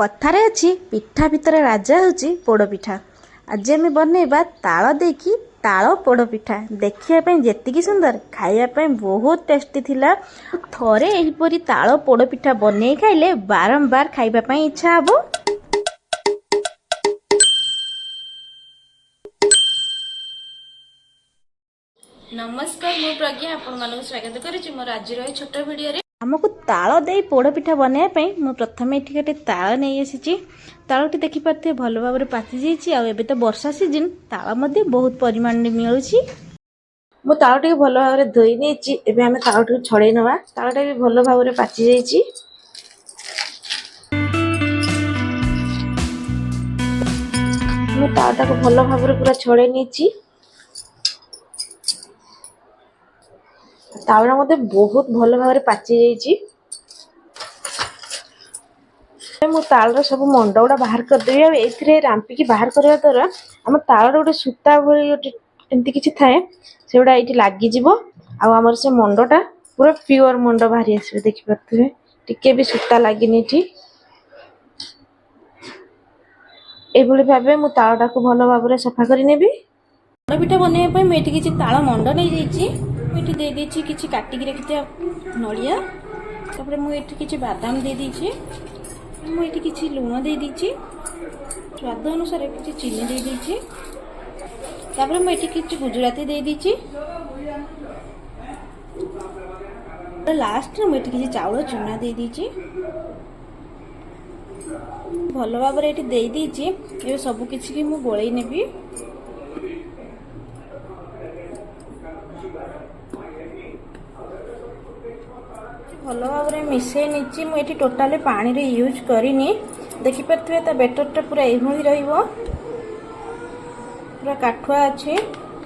कथारे अच्छी पिठा भितर राजा होची पोड़पिठा। आज आम बनइबा ताल देकी ताल पोड़पिठा। देखिए जेतिकी सुंदर खाइबा बहुत टेस्टी थिला। थरे एहिपरी ताल पोड़पिठा बनै खाइले बारंबार खाइबा इच्छा हबो। नमस्कार, मु प्रज्ञा आपण मानक स्वागत करूची मोर आज छोट वीडियो रे। हमको ताल दे पोड़पिठा बनवाई मु प्रथम ये गोटे ताल नहीं आसी। तालटी देखी पारे भल भाव में पाचि जाइए। तो वर्षा सीजन ताल बहुत परिमाण में मिलूँ। मु तालटी भल भाव में धोई नहीं आम तालटी छड़े नवा। तालटा भी भल भाव में पाचि जाइए। मु तालटा को भल भाव में पूरा छड़े नहीं। तावड़ा मते बहुत भल भाव में पाचि जाइए। मु तालर सब मंड गुड़ा बाहर करदेवी। ए रांपिकी बाहर करने द्वारा आम तालर गोटे सूता भाई गोटे एमती किसी थाए से गुड़ा ये लगिज। आमर से मंडटा पूरा प्योर मंड बाहरी आस। देखिपे टिके भी सूता लगिनी। ये भाव मु तालटा को भल भाव में सफा करने पिठा बनवाई मुझे किसी ताल मंड नहीं जाइए। दे देछि किछि काटिक रखिथिया नड़िया। तापर मुझे किछि बादाम दे देछि। मुझे किछि लूण दे देछि। स्वाद अनुसार किछि चीनी दे देछि। तापर मुझे किछि गुजराती दे देछि। लास्ट मुझे किछि चाउल चूना दे देछि। भल भाव में दे देछि। ए सब किछि कि मु गोळै नेबी। भल भाव में मिसई नहीं। मुझे टोटाली पानी रे यूज करनी। देखिपे तो बेटरटा पूरा यही रहा। पूरा काठुआ अच्छे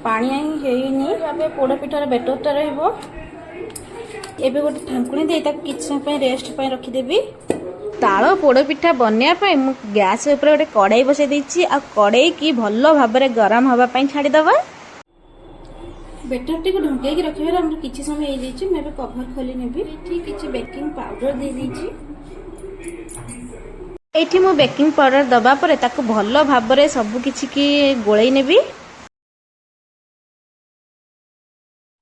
पानी ही भाव पोड़पिठार बेटरटा रहा। गोटे ठाकुणी दे किसी समय रेस्ट रखीदेवी। ताल पोड़पिठा बनवाई मु गैस उपर गोटे कड़ाई बसई देछि। आ कड़ाई की भल भाव में गरम होगापाई छाड़ीदबा। बेटर टी को ढंकाई रखिए किसी समय हो जाइए। मैं कभर खोली नेबी। किसी बेकिंग पाउडर दे देछि। एठी मु बेकिंग पाउडर दबा परे ताको भल भाव में सब किछि की गोळै नेबी।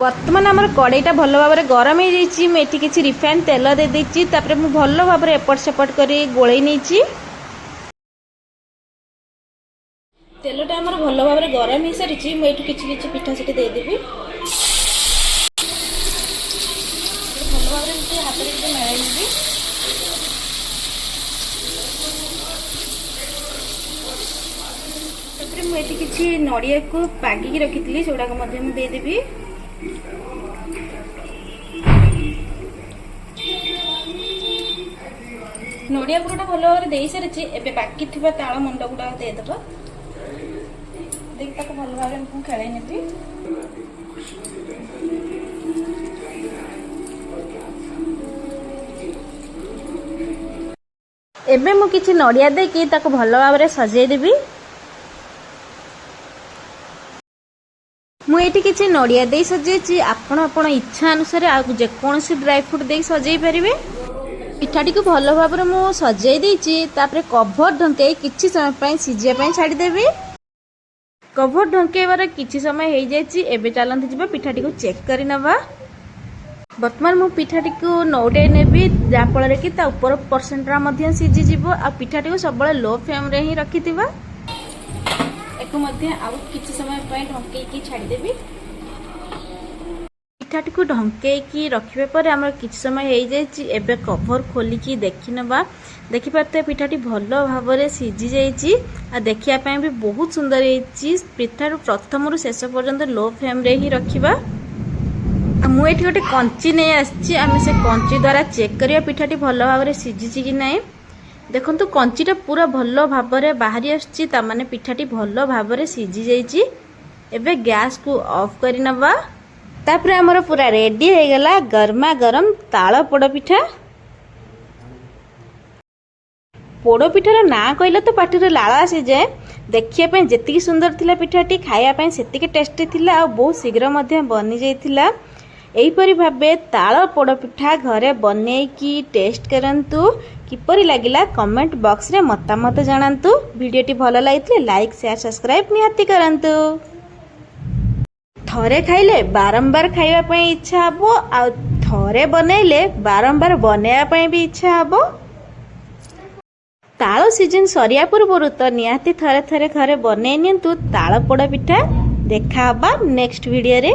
वर्तमान आमर कड़ाईटा भल भाव में गरम हो जाइए। मुझे किसी रिफाइंड तेल दे देछि। तापर मु भल भाव में एपट सेपट करी गोळै नेछि। तेलटा आमर भल भाव में गरम हो सारी। मुझे किसी पिठा सीटी देदेवी। भल भाव में हाथ में मेलैदेवी। मुझे किसी नड़िया को पागिकी रखी से गुड़ाक देदेवी। नड़िया गुड़ा भल भाव में दे सारी। एबे बाकी थिबा ताल मंड गुड़ा देदेबा। देखिए भल भाव में खेल नेबी। एबे मु किछि नड़िया देकी ताको भल भाव में सजाई देबी। मुझे किसी नड़िया दे सजाई। आपण आपण इच्छा अनुसार आगु जेकोसी ड्राई फ्रूट दे सजाई पारे। पिठाटी को भल भाव में मु सजाई देछि। तापरे कभर ढंकाई किछि समय सिझिया छाड़ीदेवी। कभर ढंकाइबार किछि समय हो जाइए। एबे चलते जीवा पिठाटी को चेक करि नबा। वर्तमान मु पिठाटी को नौटाई नेबी जाफल कि ऊपर परसेंटा सिझी जीव। आ पिठाटी को सब लो फ्लेम रे ही रखिथिबा। एको मध्ये आउ किछि समय ढंकाई छाड़ीदेवी। पिठाटी को ढंकाई रखिबे पर हमर किछि समय हो जाइए। एबे कभर खोलिकी देखि नबा। देखिपे पिठाटी भल भाव में सिझी जाइए। आ देखिया भी बहुत सुंदर होइछि। पिठार प्रथम रु शेष पर्यंत लो फ्लेम रे ही रखिबा। मुझे गोटे कंची नहीं आसी। आम से कंची द्वारा चेक करिया पिठाटी भल भाव में सिझी कि नहीं। देखंतु कंचीटा पूरा भल भाव में बाहरी आछि। तामाने पिठाटी भल भाव में सिझी जाइए। एबे गैस को ऑफ करि नबा। तापरे हमर पूरा रेडी हो गला गरमा गरम ताल पोड़पिठा। पोड़पिठार ना कहले तो पाटिरे लाल आसी जाए। देखिए जेतिकी सुंदर थिला पिठाटी खाइबा सेतिकी टेस्टी थिला। आ बहुत शीघ्र बनी जाइथिला। एहीपरि भाबे ताल पोड़पिठा घरे बनैकी टेस्ट करंतु। किपरि लागिला कमेंट बॉक्स रे मतामत जणांतु। वीडियोटी भल लागितले लाइक शेयर सब्सक्राइब निहाती करंतु। थरे खाइले बारंबार खाइबा पई इच्छा हबो आ थरे बनेइले बारंबार बनेया पई भी इच्छा हबो। ताଳ सीजन सरिया पूर्व तो निहाती थरे थरे घरे बनेइ नियंतु ताଳ पोड़ पिठा। देखा हबा नेक्स्ट वीडियो रे।